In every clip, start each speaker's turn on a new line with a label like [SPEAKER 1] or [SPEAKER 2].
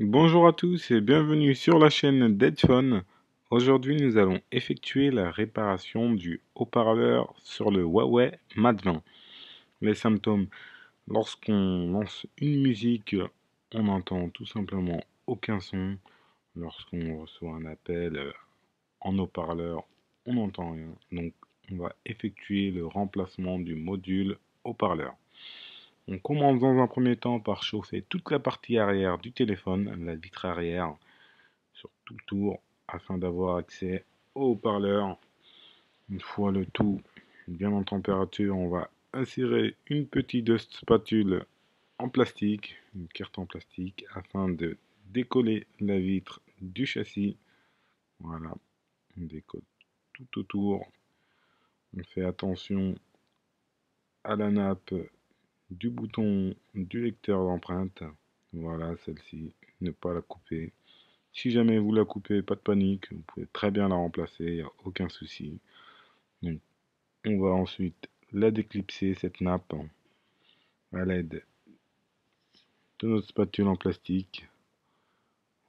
[SPEAKER 1] Bonjour à tous et bienvenue sur la chaîne d'Edphone. Aujourd'hui, nous allons effectuer la réparation du haut-parleur sur le Huawei Mate 20. Les symptômes: lorsqu'on lance une musique, on n'entend tout simplement aucun son. Lorsqu'on reçoit un appel en haut-parleur, on n'entend rien. Donc, on va effectuer le remplacement du module haut-parleur. On commence dans un premier temps par chauffer toute la partie arrière du téléphone, la vitre arrière, sur tout le tour, afin d'avoir accès au haut-parleur. Une fois le tout bien en température, on va insérer une petite spatule en plastique, une carte en plastique, afin de décoller la vitre du châssis. Voilà, on décolle tout autour. On fait attention à la nappe du bouton du lecteur d'empreinte. Voilà, celle-ci, ne pas la couper. Si jamais vous la coupez, pas de panique, vous pouvez très bien la remplacer, il n'y a aucun souci. Donc, on va ensuite la déclipser, cette nappe, à l'aide de notre spatule en plastique.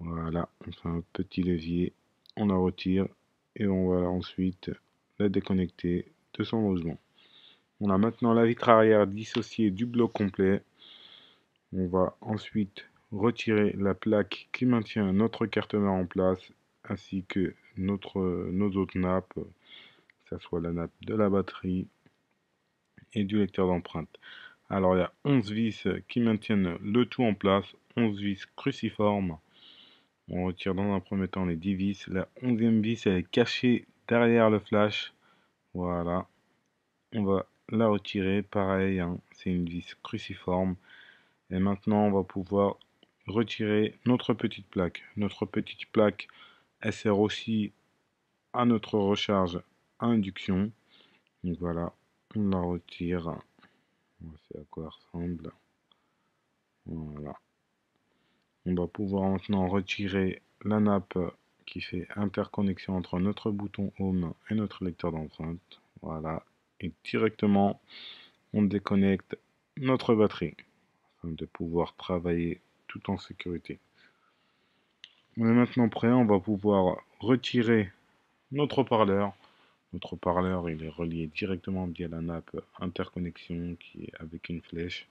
[SPEAKER 1] Voilà, on fait un petit levier, on la retire et on va ensuite la déconnecter de son logement. On a maintenant la vitre arrière dissociée du bloc complet. On va ensuite retirer la plaque qui maintient notre carte mère en place, ainsi que nos autres nappes, que ce soit la nappe de la batterie et du lecteur d'empreinte. Alors il y a 11 vis qui maintiennent le tout en place, 11 vis cruciformes. On retire dans un premier temps les 10 vis. La 11e vis elle est cachée derrière le flash. Voilà. On va la retirer, pareil, hein, c'est une vis cruciforme. Et maintenant on va pouvoir retirer notre petite plaque. Notre petite plaque, elle sert aussi à notre recharge à induction. Donc voilà, on la retire. On va voir à quoi elle ressemble. Voilà. On va pouvoir maintenant retirer la nappe qui fait interconnexion entre notre bouton Home et notre lecteur d'empreinte. Voilà. Et directement, on déconnecte notre batterie afin de pouvoir travailler tout en sécurité. On est maintenant prêt, on va pouvoir retirer notre haut-parleur. Notre haut-parleur, il est relié directement via la nappe interconnexion qui est avec une flèche.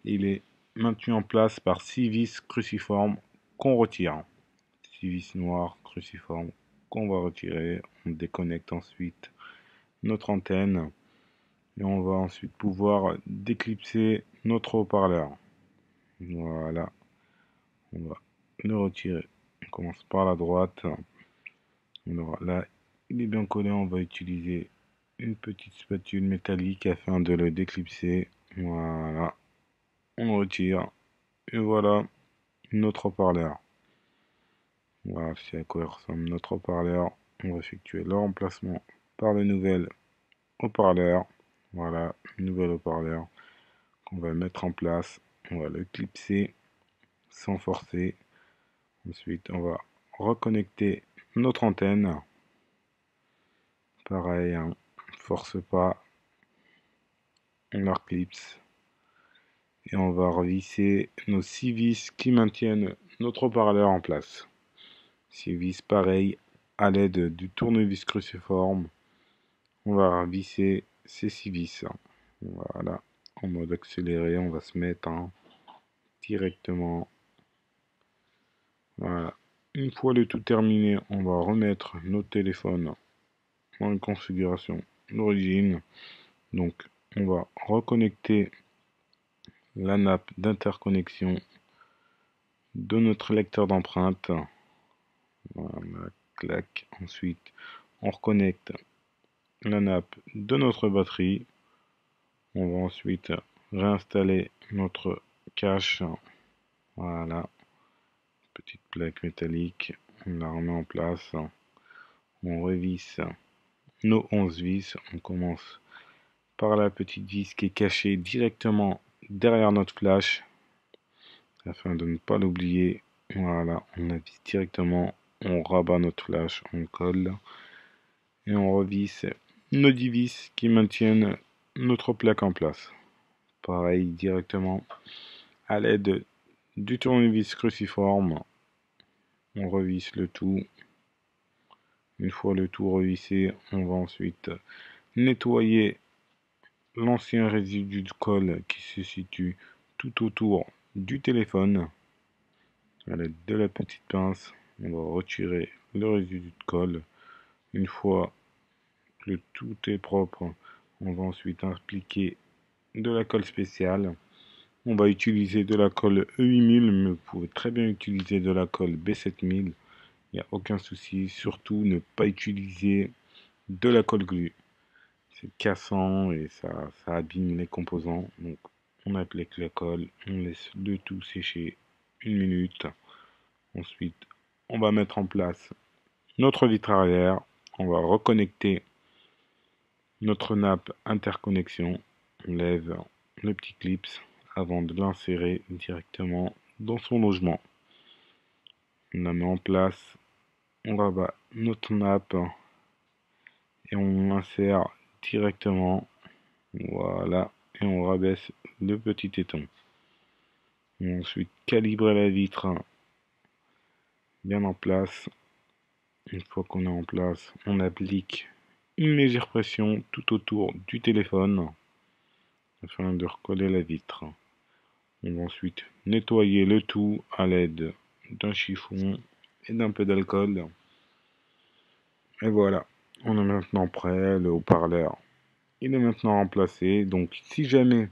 [SPEAKER 1] Il est maintenu en place par 6 vis cruciformes qu'on retire. 6 vis noires cruciformes qu'on va retirer. On déconnecte ensuite notre antenne et on va ensuite pouvoir déclipser notre haut-parleur. Voilà, on va le retirer. On commence par la droite. On aura là, il est bien collé, on va utiliser une petite spatule métallique afin de le déclipser. Voilà, on retire et voilà notre haut-parleur. Voilà, c'est à quoi ressemble notre haut-parleur. On va effectuer le remplacement par le nouvel haut-parleur. Voilà, le nouvel haut-parleur qu'on va mettre en place. On va le clipser sans forcer. Ensuite, on va reconnecter notre antenne. Pareil, hein, force pas, on la reclipse. Et on va revisser nos 6 vis qui maintiennent notre haut-parleur en place. 6 vis pareil, à l'aide du tournevis cruciforme, on va visser ces 6 vis. Voilà, en mode accéléré, on va se mettre directement. Voilà. Une fois le tout terminé, on va remettre notre téléphone en configuration d'origine. Donc, on va reconnecter la nappe d'interconnexion de notre lecteur d'empreinte. Voilà, clac. Ensuite, on reconnecte la nappe de notre batterie. On va ensuite réinstaller notre cache. Voilà, petite plaque métallique. On la remet en place. On revisse nos 11 vis. On commence par la petite vis qui est cachée directement derrière notre flash afin de ne pas l'oublier. Voilà, on avise directement, on rabat notre flash, on colle et on revisse nos 10 vis qui maintiennent notre plaque en place. Pareil, directement à l'aide du tournevis cruciforme, On revisse le tout. Une fois le tout revissé, on va ensuite nettoyer l'ancien résidu de colle qui se situe tout autour du téléphone. À l'aide de la petite pince, on va retirer le résidu de colle. Une fois que tout est propre, on va ensuite appliquer de la colle spéciale. On va utiliser de la colle E8000, mais vous pouvez très bien utiliser de la colle B7000. Il n'y a aucun souci. Surtout, ne pas utiliser de la colle glue. C'est cassant et ça abîme les composants. Donc, on applique la colle, on laisse le tout sécher 1 minute. Ensuite, on va mettre en place notre vitre arrière. On va reconnecter notre nappe interconnexion. On lève le petit clips avant de l'insérer directement dans son logement. On la met en place, on rabat notre nappe et on l'insère directement. Voilà, et on rabaisse le petit éton. On va ensuite calibrer la vitre bien en place. Une fois qu'on est en place, on applique une légère pression tout autour du téléphone afin de recoller la vitre. On va ensuite nettoyer le tout à l'aide d'un chiffon et d'un peu d'alcool. Et voilà, on est maintenant prêt, le haut-parleur il est maintenant remplacé. Donc si jamais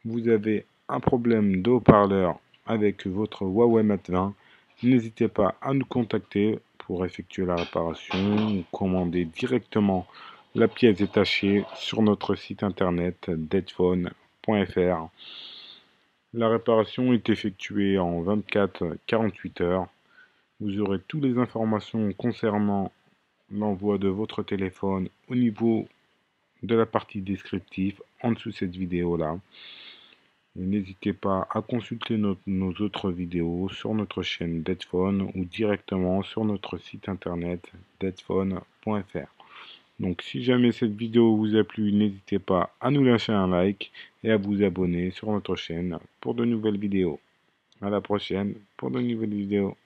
[SPEAKER 1] vous avez un problème de haut-parleur avec votre Huawei Mate 20, n'hésitez pas à nous contacter pour effectuer la réparation ou commander directement la pièce détachée sur notre site internet deadphone.fr. La réparation est effectuée en 24-48 heures. Vous aurez toutes les informations concernant l'envoi de votre téléphone au niveau de la partie descriptive en dessous de cette vidéo là. N'hésitez pas à consulter nos autres vidéos sur notre chaîne Deadphone ou directement sur notre site internet deadphone.fr. Donc si jamais cette vidéo vous a plu, n'hésitez pas à nous lâcher un like et à vous abonner sur notre chaîne pour de nouvelles vidéos. À la prochaine pour de nouvelles vidéos.